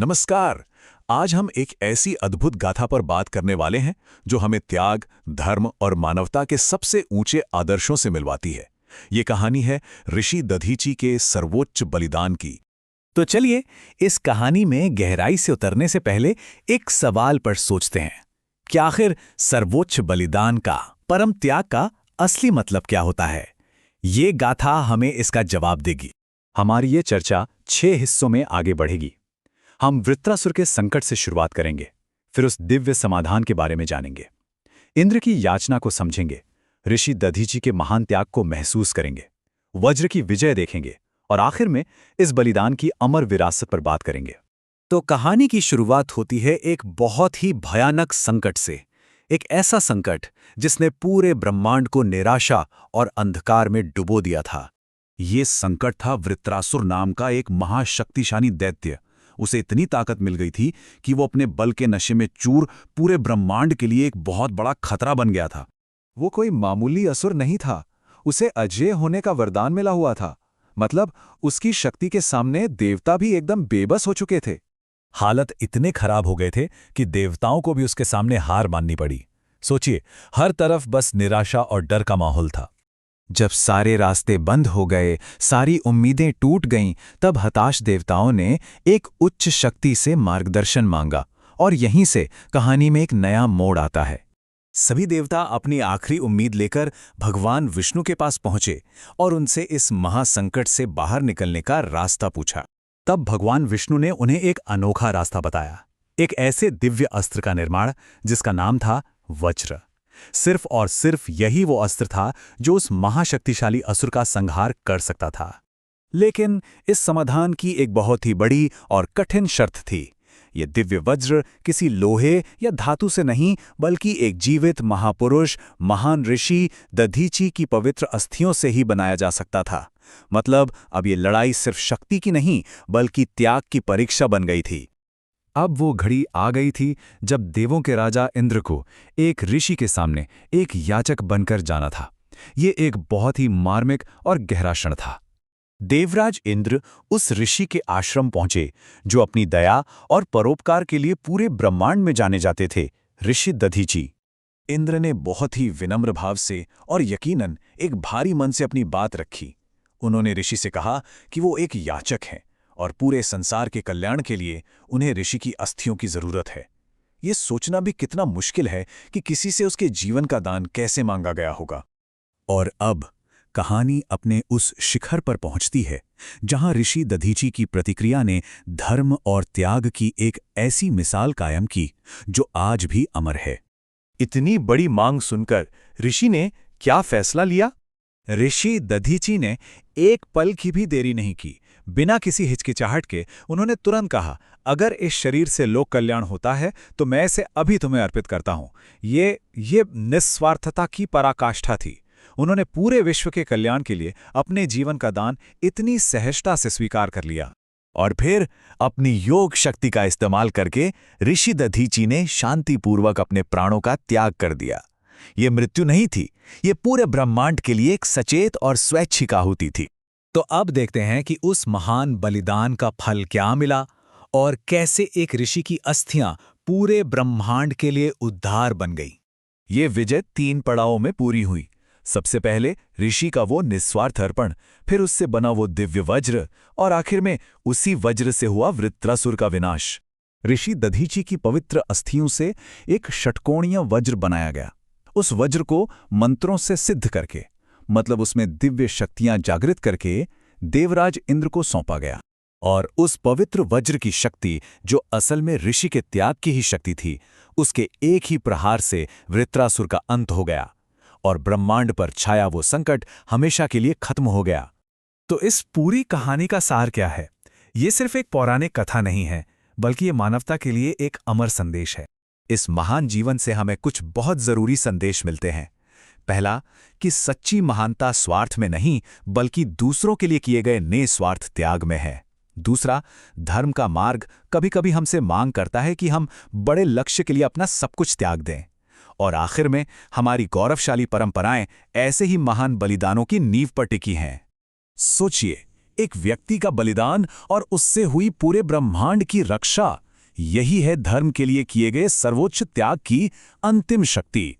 नमस्कार। आज हम एक ऐसी अद्भुत गाथा पर बात करने वाले हैं जो हमें त्याग, धर्म और मानवता के सबसे ऊंचे आदर्शों से मिलवाती है। ये कहानी है ऋषि दधीची के सर्वोच्च बलिदान की। तो चलिए इस कहानी में गहराई से उतरने से पहले एक सवाल पर सोचते हैं कि आखिर सर्वोच्च बलिदान का, परम त्याग का असली मतलब क्या होता है। ये गाथा हमें इसका जवाब देगी। हमारी ये चर्चा 6 हिस्सों में आगे बढ़ेगी। हम वृत्रासुर के संकट से शुरुआत करेंगे, फिर उस दिव्य समाधान के बारे में जानेंगे, इंद्र की याचना को समझेंगे, ऋषि दधीची के महान त्याग को महसूस करेंगे, वज्र की विजय देखेंगे और आखिर में इस बलिदान की अमर विरासत पर बात करेंगे। तो कहानी की शुरुआत होती है एक बहुत ही भयानक संकट से। एक ऐसा संकट जिसने पूरे ब्रह्मांड को निराशा और अंधकार में डुबो दिया था। ये संकट था वृत्रासुर नाम का एक महाशक्तिशाली दैत्य। उसे इतनी ताकत मिल गई थी कि वो अपने बल के नशे में चूर पूरे ब्रह्मांड के लिए एक बहुत बड़ा खतरा बन गया था। वो कोई मामूली असुर नहीं था, उसे अजेय होने का वरदान मिला हुआ था। मतलब उसकी शक्ति के सामने देवता भी एकदम बेबस हो चुके थे। हालत इतने खराब हो गए थे कि देवताओं को भी उसके सामने हार माननी पड़ी। सोचिए, हर तरफ बस निराशा और डर का माहौल था। जब सारे रास्ते बंद हो गए, सारी उम्मीदें टूट गईं, तब हताश देवताओं ने एक उच्च शक्ति से मार्गदर्शन मांगा और यहीं से कहानी में एक नया मोड़ आता है। सभी देवता अपनी आखिरी उम्मीद लेकर भगवान विष्णु के पास पहुंचे और उनसे इस महासंकट से बाहर निकलने का रास्ता पूछा। तब भगवान विष्णु ने उन्हें एक अनोखा रास्ता बताया, एक ऐसे दिव्य अस्त्र का निर्माण जिसका नाम था वज्र। सिर्फ और सिर्फ यही वो अस्त्र था जो उस महाशक्तिशाली असुर का संहार कर सकता था। लेकिन इस समाधान की एक बहुत ही बड़ी और कठिन शर्त थी। ये दिव्य वज्र किसी लोहे या धातु से नहीं, बल्कि एक जीवित महापुरुष, महान ऋषि दधीची की पवित्र अस्थियों से ही बनाया जा सकता था। मतलब अब ये लड़ाई सिर्फ शक्ति की नहीं, बल्कि त्याग की परीक्षा बन गई थी। अब वो घड़ी आ गई थी जब देवों के राजा इंद्र को एक ऋषि के सामने एक याचक बनकर जाना था। ये एक बहुत ही मार्मिक और गहरा क्षण था। देवराज इंद्र उस ऋषि के आश्रम पहुंचे जो अपनी दया और परोपकार के लिए पूरे ब्रह्मांड में जाने जाते थे, ऋषि दधीची। इंद्र ने बहुत ही विनम्र भाव से और यकीनन एक भारी मन से अपनी बात रखी। उन्होंने ऋषि से कहा कि वो एक याचक हैं और पूरे संसार के कल्याण के लिए उन्हें ऋषि की अस्थियों की जरूरत है। ये सोचना भी कितना मुश्किल है कि किसी से उसके जीवन का दान कैसे मांगा गया होगा। और अब कहानी अपने उस शिखर पर पहुंचती है जहां ऋषि दधीची की प्रतिक्रिया ने धर्म और त्याग की एक ऐसी मिसाल कायम की जो आज भी अमर है। इतनी बड़ी मांग सुनकर ऋषि ने क्या फैसला लिया? ऋषि दधीची ने एक पल की भी देरी नहीं की। बिना किसी हिचकिचाहट के उन्होंने तुरंत कहा, अगर इस शरीर से लोक कल्याण होता है तो मैं इसे अभी तुम्हें अर्पित करता हूं। ये निस्वार्थता की पराकाष्ठा थी। उन्होंने पूरे विश्व के कल्याण के लिए अपने जीवन का दान इतनी सहजता से स्वीकार कर लिया। और फिर अपनी योग शक्ति का इस्तेमाल करके ऋषि दधीची ने शांतिपूर्वक अपने प्राणों का त्याग कर दिया। ये मृत्यु नहीं थी, ये पूरे ब्रह्मांड के लिए एक सचेत और स्वैच्छिक आहुति थी। तो अब देखते हैं कि उस महान बलिदान का फल क्या मिला और कैसे एक ऋषि की अस्थियां पूरे ब्रह्मांड के लिए उद्धार बन गई। ये विजय 3 पड़ावों में पूरी हुई। सबसे पहले ऋषि का वो निस्वार्थ अर्पण, फिर उससे बना वो दिव्य वज्र और आखिर में उसी वज्र से हुआ वृत्रासुर का विनाश। ऋषि दधीची की पवित्र अस्थियों से एक षटकोणीय वज्र बनाया गया। उस वज्र को मंत्रों से सिद्ध करके, मतलब उसमें दिव्य शक्तियां जागृत करके देवराज इंद्र को सौंपा गया। और उस पवित्र वज्र की शक्ति, जो असल में ऋषि के त्याग की ही शक्ति थी, उसके एक ही प्रहार से वृत्रासुर का अंत हो गया और ब्रह्मांड पर छाया वो संकट हमेशा के लिए खत्म हो गया। तो इस पूरी कहानी का सार क्या है? ये सिर्फ एक पौराणिक कथा नहीं है, बल्कि ये मानवता के लिए एक अमर संदेश है। इस महान जीवन से हमें कुछ बहुत जरूरी संदेश मिलते हैं। पहला, कि सच्ची महानता स्वार्थ में नहीं, बल्कि दूसरों के लिए किए गए निस्वार्थ त्याग में है। दूसरा, धर्म का मार्ग कभी-कभी हमसे मांग करता है कि हम बड़े लक्ष्य के लिए अपना सब कुछ त्याग दें। और आखिर में हमारी गौरवशाली परंपराएं ऐसे ही महान बलिदानों की नींव पर टिकी हैं। सोचिए, एक व्यक्ति का बलिदान और उससे हुई पूरे ब्रह्मांड की रक्षा, यही है धर्म के लिए किए गए सर्वोच्च त्याग की अंतिम शक्ति।